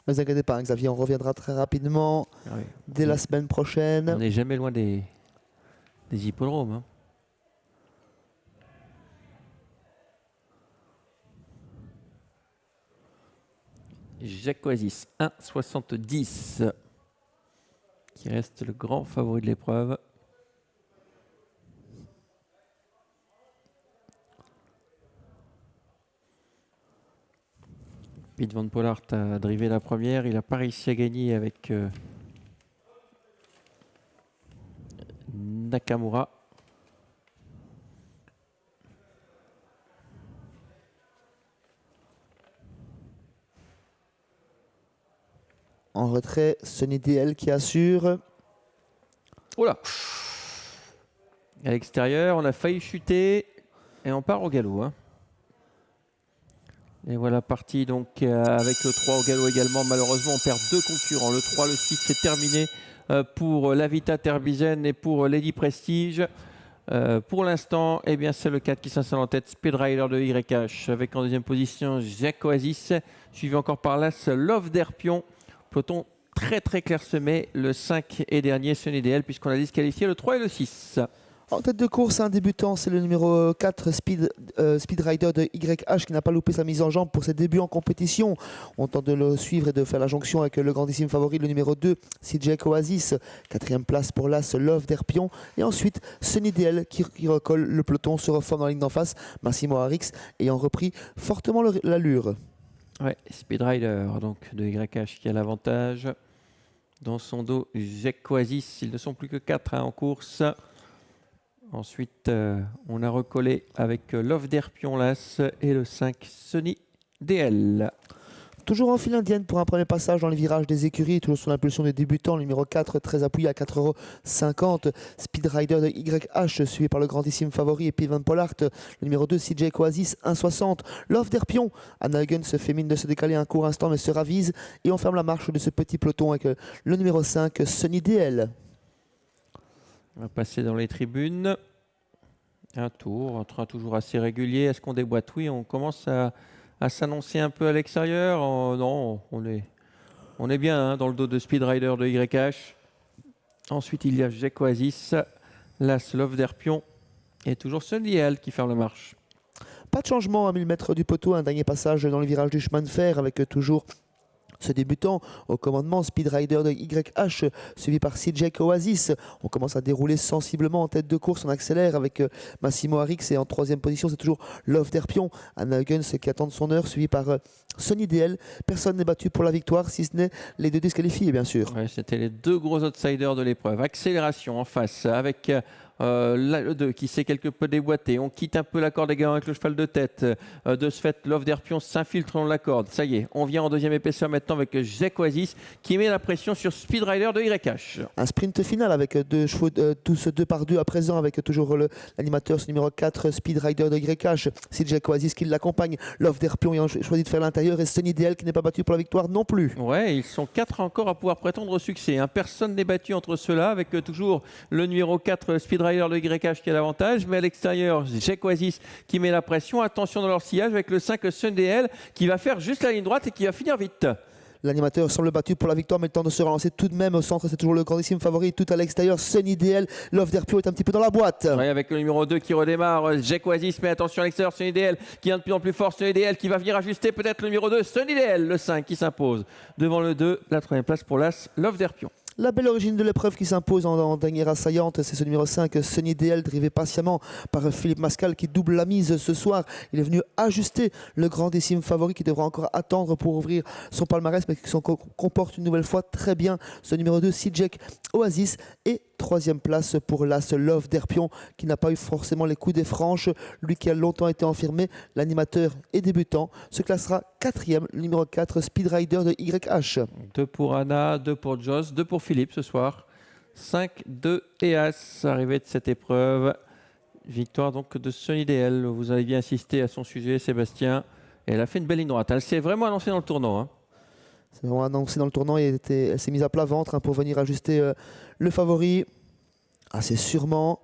Ne vous inquiétez pas, hein, Xavier, on reviendra très rapidement Oui. dès la semaine prochaine. On n'est jamais loin des hippodromes. Hein. Jacques Oasis, 1,70, qui reste le grand favori de l'épreuve. Pete Van Pollard a drivé la première. Il n'a pas réussi à gagner avec Nakamura. En retrait, Sunny DL qui assure. Oh là! À l'extérieur, on a failli chuter et on part au galop. Hein. Et voilà parti donc avec le 3 au galop également. Malheureusement, on perd deux concurrents. Le 3, le 6, c'est terminé pour Lavita Terbizen et pour Lady Prestige. Pour l'instant, eh bien, c'est le 4 qui s'installe en tête, Speed Rider de YH, avec en deuxième position Jacques Oasis, suivi encore par là Love d'Herpion. Peloton très très clairsemé, le 5 et dernier, Sunny DL, puisqu'on a disqualifié le 3 et le 6. En tête de course, un débutant, c'est le numéro 4, Speed Rider de YH, qui n'a pas loupé sa mise en jambe pour ses débuts en compétition. On tente de le suivre et de faire la jonction avec le grandissime favori, le numéro 2, CJ Oasis. Quatrième place pour l'As, Love d'Herpion. Et ensuite, Sunny DL qui recolle le peloton, se reforme dans la ligne d'en face. Massimo Arix ayant repris fortement l'allure. Ouais, Speed Rider donc, de YH qui a l'avantage. Dans son dos, Jacques Oasis, ils ne sont plus que 4 en course. Ensuite, on a recollé avec Love d'Herpion Las et le 5 Sunny DL. Toujours en file indienne pour un premier passage dans les virages des écuries, toujours sous l'impulsion des débutants, le numéro 4 très appuyé à 4,50 €. Speed Rider de YH suivi par le grandissime favori et Pete Van Pollard, le numéro 2 CJ Oasis 1,60 €. Love d'Herpion, Anna Hagen se fait mine de se décaler un court instant mais se ravise et on ferme la marche de ce petit peloton avec le numéro 5 Sunny DL. On va passer dans les tribunes. Un tour, un train toujours assez régulier. Est-ce qu'on déboîte? Oui, on commence à s'annoncer un peu à l'extérieur. Non, on est bien hein, dans le dos de Speed Rider de YH. Ensuite, il y a Jacques Oasis, Las Love d'Herpion et toujours Sunny DL qui ferme la marche. Pas de changement à 1000 mètres du poteau, un dernier passage dans le virage du chemin de fer avec toujours ce débutant au commandement, Speed Rider de YH, suivi par CJ Oasis. On commence à dérouler sensiblement en tête de course, on accélère avec Massimo Arix et en troisième position, c'est toujours Love d'Herpion. Anna Hugens qui attend son heure, suivi par Sunny DL. Personne n'est battu pour la victoire, si ce n'est les deux disqualifiés, bien sûr. Ouais, c'était les deux gros outsiders de l'épreuve. Accélération en face avec le 2 qui s'est quelque peu déboîté. On quitte un peu la corde également avec le cheval de tête. De ce fait, Love d'Herpion s'infiltre dans la corde. Ça y est, on vient en deuxième épaisseur maintenant avec Jacques Oasis qui met la pression sur Speed Rider de YH. Un sprint final avec deux chevaux, tous 2 par 2 à présent, avec toujours l'animateur, ce numéro 4, Speed Rider de YH. C'est Jacques Oasis qui l'accompagne. Love d'Herpion ayant choisi de faire l'intérieur et Sunny DL qui n'est pas battu pour la victoire non plus. Ouais, ils sont 4 encore à pouvoir prétendre au succès. Hein. Personne n'est battu entre ceux-là avec toujours le numéro 4, Speed Rider de YH qui a l'avantage, mais à l'extérieur, Jacques Oasis qui met la pression. Attention dans leur sillage avec le 5 Sunny DL qui va faire juste la ligne droite et qui va finir vite. L'animateur semble battu pour la victoire, mais le temps de se relancer tout de même au centre. C'est toujours le grandissime favori, tout à l'extérieur. Sunny DL, Love d'Herpion est un petit peu dans la boîte. Ouais, avec le numéro 2 qui redémarre, Jacques Oasis, mais attention à l'extérieur, Sunny DL qui vient de plus en plus fort. Sunny DL qui va venir ajuster peut-être le numéro 2, Sunny DL, le 5 qui s'impose. Devant le 2, la troisième place pour l'As, Love d'Herpion. La belle origine de l'épreuve qui s'impose en dernière assaillante, c'est ce numéro 5, Sunny DL, drivé patiemment par Philippe Mascal qui double la mise ce soir. Il est venu ajuster le grandissime favori qui devra encore attendre pour ouvrir son palmarès, mais qui se comporte une nouvelle fois très bien. Ce numéro 2, CJ Oasis, et troisième place pour l'As Love d'Herpion qui n'a pas eu forcément les coups des franches. Lui qui a longtemps été enfermé, l'animateur et débutant, se classera quatrième, le numéro 4, Speed Rider de YH. 2 pour Anna, 2 pour Joss, 2 pour Philippe ce soir. 5, 2 et As, arrivée de cette épreuve. Victoire donc de Sunny DL. Vous avez bien insisté à son sujet, Sébastien. Et elle a fait une belle ligne droite. Elle s'est vraiment annoncée dans le tournant. Hein. C'est vraiment annoncé dans le tournant et elle s'est mise à plat ventre pour venir ajuster le favori. Assez sûrement.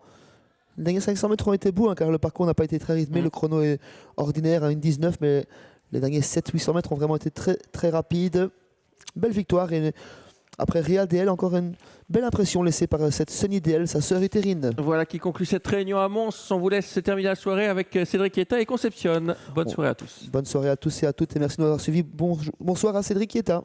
Les derniers 500 mètres ont été beaux car le parcours n'a pas été très rythmé. Le chrono est ordinaire à 1,19, mais les derniers 700-800 mètres ont vraiment été très, très rapides. belle victoire. Et après Ria DL, encore une belle impression laissée par cette Sunny DL, sa sœur utérine. Voilà qui conclut cette réunion à Mons. On vous laisse terminer la soirée avec Cédric Etta et Concepcion. Bonne soirée à tous. Bonne soirée à tous et à toutes et merci de nous avoir suivis. Bonsoir à Cédric Etta.